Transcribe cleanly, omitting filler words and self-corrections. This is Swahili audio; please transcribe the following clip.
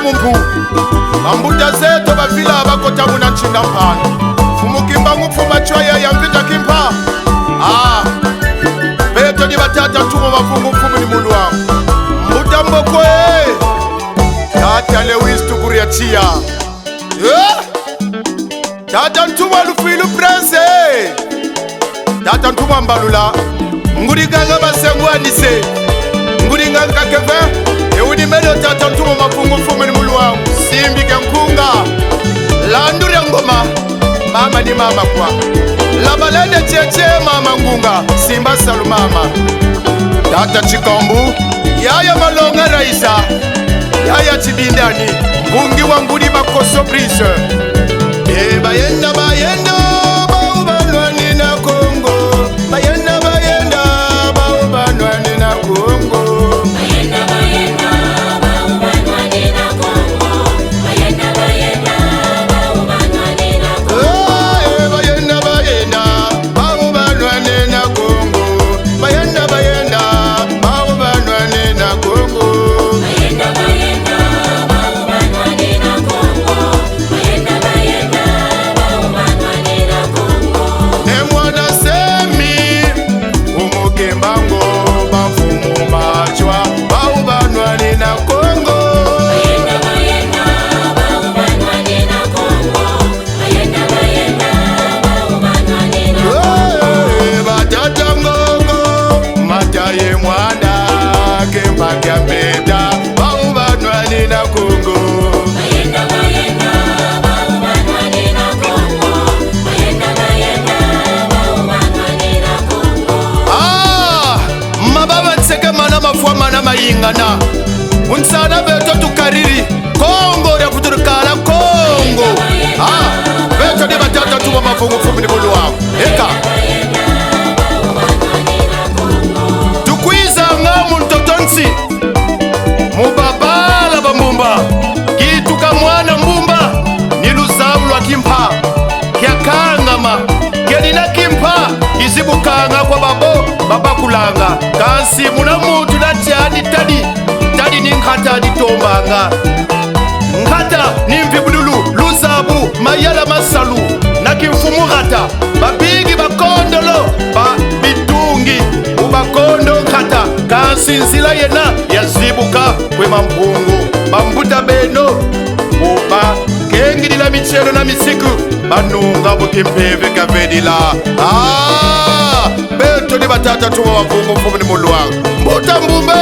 mumpu mambuta zeto bavila abakota muna nchinda mpana fumukimba ngufuma chwaya ya mvita kimpa beto ni batata tumo mafungu mfumu ni mulu wangu mbuta mbokwe tata Lewis tukuria chia tata ntuma lufilu prense tata ntuma mbalula nguriganga basengu anise nguriganga keve eudi medo tata ntuma mafungu mfumu ni mulu wangu simbi kenkunga landuri ngoma mama ni mama kwa labalende cheche mama ngunga simba salu mama tata Chikambu yaya malonga raisa yaya chibindani mbungi wanguri bakoso brise bayenda baubanwani na Kongo bayenda baubanwani na Kongo ingana unsana beto tukariri Kongo ya futurukala Kongo beto ni batata tuwa mafungu fumi ni mulu wangu eka tukwiza ngamu ntotonsi mubabala bambumba kituka mwana mbumba niluzamu lwa kimpa kiakangama kelina kimpa izibukanga kwa babakulanga kasi muna mutu natiani tadi ni nkata ditombanga nkata ni mvibululu luzabu mayala masalu na kimfumugata babigi bakondolo bitungi ubakondo nkata kasi nzila yena yazibuka kwe mampungu bambuta beno uba kengidila michelo na misiku banunga bukimpeve kavedila beto ni batata tuwa wafungu mfumu ni mulu wangu mbuta mbumbe